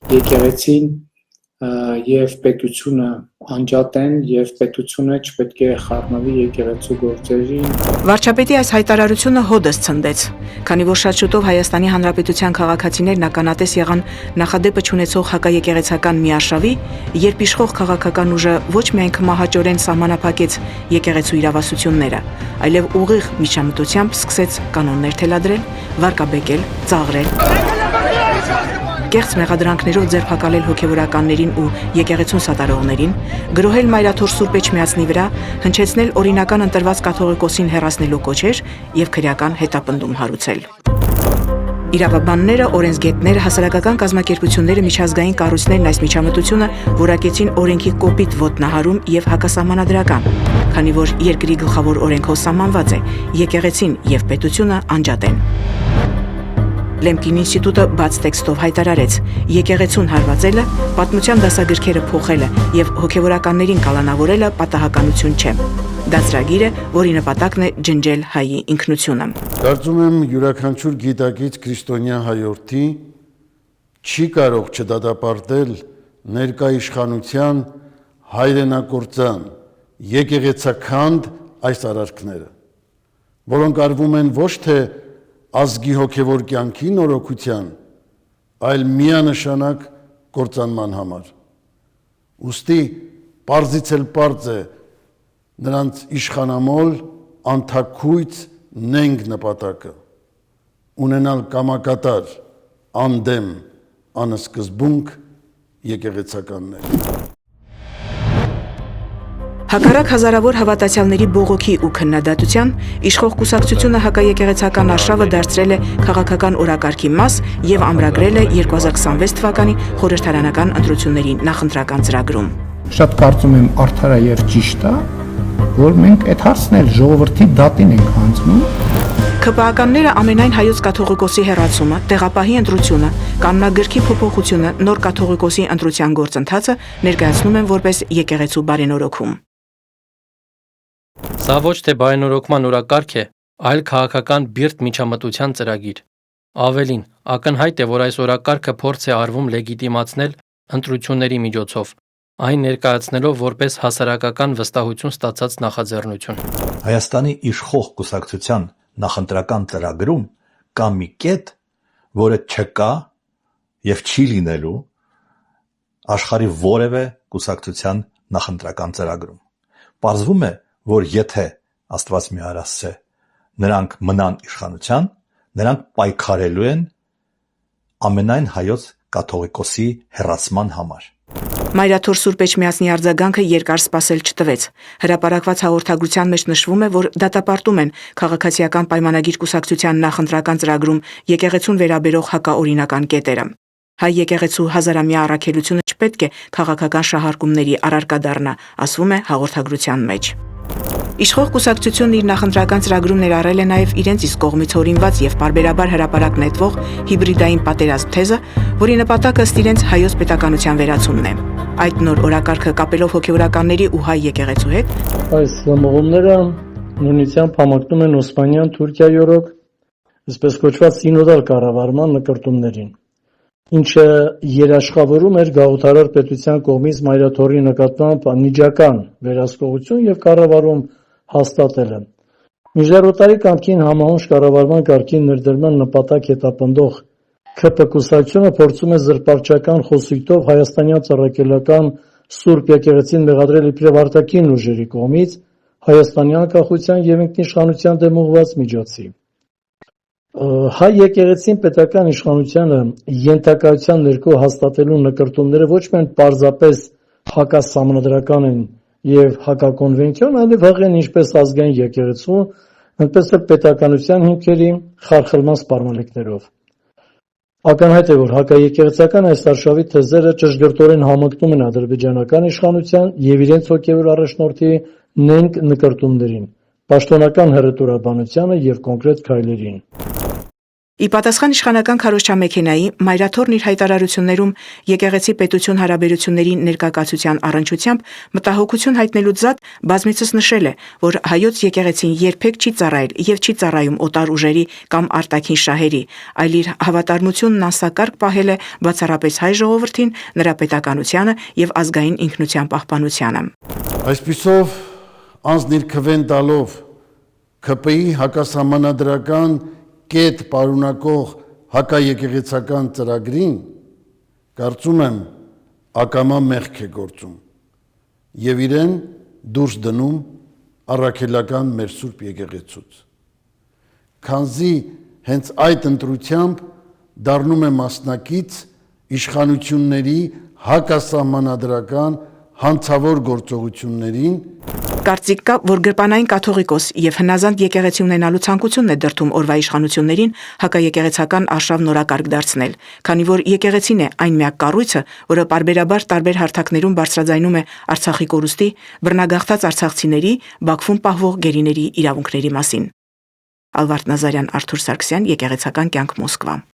եկեղեցին եւ պետությունը անջատեն եւ պետությունը չպետք է խառնվի եկեղեցու գործերին։ Վարչապետի այս հայտարարությունը հոդս ցնդեց, քանի որ շատ շուտով Հայաստանի Հանրապետության քաղաքացիներն ականատես եղան նախադեպը չունեցող հակաեկեղեցական միարշավի, երբ իշխող քաղաքական ուժը ոչ միայն քմահաճորեն սահմանափակեց եկեղեցու իրավասությունները, այլև ուղիղ միջամտությամբ սկսեց կանոններ թելադրել, վարկաբեկել, ծաղրել, կեղծ մեղադրանքներով ձերբակալել հոգևորականներին ու եկեղեցուն սատարողներին, գրոհել Մայրաթոր Սուրբ Էջմիածնի վրա, հնչեցնել օրինական ընտրված կաթողիկոսին հեռացնելու կոչեր եւ քրեական հետապնդում հարուցել։ Իրավաբանները, օրենսգետները, հասարակական կազմակերպությունները, միջազգային կառույցներն այս միջամտությունը որակեցին օրենքի կոպիտ ոտնահարում եւ հակասահմանադրական, քանի որ երկրի գլխավոր օրենքով սահմանված է եկեղեցին եւ պետությունը անջատ են։ Լեմկին ինստիտուտը բաց տեքստով հայտարարեց, եկեղեցուն հարվածելը, պատմության դասագրքերը փոխելը եւ հոգեվորականներին կալանավորելը պատահականություն չէ։ Դա ծրագիր է, որի նպատակն է ջնջել հայի ինքնությունը։ Կարծում եմ յուրաքանչյուր գիտակից քրիստոնյա հայորդի չի կարող չդատապարտել ներկա իշխանության հայրենակործան, եկեղեցաքանդ այս արարքները, որոնք արվում են ոչ թե ազգի հոգևոր կյանքի նորոգության, այլ միանշանակ կործանման համար։ Ուստի պարզից էլ պարզ է նրանց իշխանամոլ, անթաքույց նենգ նպատակը, ունենալ կամակատար, անդեմ, անսկզբունք եկեղեցականներ։ Հակառակ հազարավոր հավատացյալների բողոքի ու քննադատության, իշխող կուսակցությունը հակաեկեղեցական արշավը դարձրել է քաղաքական օրակարգի մաս եւ ամրագրել է 2026 թվականի խորհրդարանական ընտրությունների նախընտրական ծրագրում։ Շատ կարծում եմ արդար է եւ ճիշտ է, որ մենք այդ հարցն էլ ժողովրդի դատին ենք հանձնում։ ՔՊԱ-ականները ամենայն հայոց կաթողիկոսի հեռացումը, տեղապահի ընտրությունը, կանոնագրքի փոփոխությունը, նոր կաթողիկոսի ընտրության գործընթացը ներկայացնում են որպես եկեղեցու բարենորոգում։ Սա ոչ թե բարենորոգման օրակարգ է, այլ քաղաքական բիրտ միջամտության ծրագիր։ Ավելին, ակնհայտ է, որ այս օրակարգը փորձ է արվում լեգիտիմացնել ընտրությունների միջոցով, այն ներկայացնելով որպես հասարակական վստահություն ստացած նախաձեռնություն։ Հայաստանի իշխող կուսակցության նախընտրական ծրագրում կա մի կետ, որը չկա եւ չի լինելու աշխարհի որևէ կուսակցության նախընտրական ծրագրում։ Պարզվում է, որ եթե Աստված մի արասցե նրանք մնան իշխանության, նրանք պայքարելու են ամենայն հայոց կաթողիկոսի հեռացման համար։ Մայրաթոր Սուրբ Էջմիածնի արձագանքը երկար սպասել չտվեց։ Հրապարակված հաղորդագրության մեջ նշվում է, որ դատապարտում են քաղաքացիական պայմանագիր կուսակցության նախընտրական ծրագրում եկեղեցուն վերաբերող հակաօրինական կետերը։ Հայ եկեղեցու հազարամյա առաքելությունը չպետք է քաղաքական շահարկումների առարկա դառնա, ասվում է հաղորդագրության մեջ։ Իշխող կուսակցությունն իր նախընտրական ծրագրում ներառել է նաև իրենց իսկ կողմից հորինված եւ պարբերաբար հրապարակ նետվող հիբրիդային պատերազմ թեզը, որի նպատակը ըստ իրենց հայոց պետականության վերացումն է։ Այդ նոր օրակարգը կապելով հոգևորականների ու հայ եկեղեցու հետ, այս մղումները նույնությամբ համակնում են Օսմանյան Թուրքիայի օրոք, այսպես կոչված սինոդալ կառավարման նկարտումներին, ինչը երաշխավորում էր գաղութարար պետության կողմից Մայրաթորի նկատմամբ անմիջական վերահսկողություն եւ կառավարում հաստատելը։ Միջերոտարի կամքին համահունչ կառավարման կարգին ներդրման նպատակ հետապնդող ՔՊ կուսակցությունը փորձում է զրպարտչական խոսույթով հայաստանյան ծառայական Սուրբ եկեղեցին մեղադրել իբրև արտաքին ուժերի կողմից հայաստանի անկախության եւ ինքնիշխանության դեմ ուղղված միջոցի։ Հայ եկեղեցին պետական իշխանությանը յենթակայության ներքո հաստատելու նկարտումները ոչ միայն պարզապես հակասահմանադրական են եւ հակակոնվենցիոն, այլև հղեն ինչպես ազգային եկեղեցու, այնպես էլ պետականության հիմքերի խարխլման սպառնալիքներով։ Ակնհայտ է, որ հակաեկեղեցական այս արշավի թեզերը ճշգրտորեն համընկնում են ադրբեջանական իշխանության եւ իրենց հոգեվոր առաջնորդի նենգ նկարտումներին, պաշտոնական հռետորաբանությանը եւ կոնկրետ քայլերին։ Ի պատասխան իշխանական քարոզչամեքենայի Մայրաթորն իր հայտարարություններում եկեղեցի պետություն հարաբերությունների ներկայացության առնչությամբ մտահոգություն հայտնելուց զատ բազմիցս նշել է, որ հայոց եկեղեցին երբեք չի ծառայել եւ չի ծառայում օտար ուժերի կամ արտաքին շահերի, այլ իր հավատարմությունն անսակարգ պահել է բացառապես հայ ժողովրդին, նրա պետականությանը եւ ազգային ինքնության պահպանությանը։ Այսպիսով անձն իր քվեն տալով ՔՊ-ի հակասահմանադրական կետ պարունակող հակաեկեղեցական ծրագրին, կարծում եմ, ակամա մեղք է գործում եւ իրեն դուրս դնում առաքելական մեր Սուրբ եկեղեցուց։ Քանզի հենց այդ ընտրությամբ դառնում է մասնակից իշխանությունների հակասահմանադրական հանցավոր գործողություններին։ Կարծիք կա, որ գրպանային կաթողիկոս եւ հնազանդ եկեղեցի ունենալու ցանկությունն է դրդում օրվա իշխանություններին հակաեկեղեցական արշավ նորակարգ դարձնել, քանի որ եկեղեցին է այն միակ կառույցը, որը պարբերաբար տարբեր հարթակներում բարձրաձայնում է Արցախի կորուստի, բռնագաղթած արցախցիների, Բաքվում պահվող գերիների իրավունքների մասին։ Ալվարդ Նազարյան, Արթուր Սարգսյան, Եկեղեցական կյանք, Մոսկվա։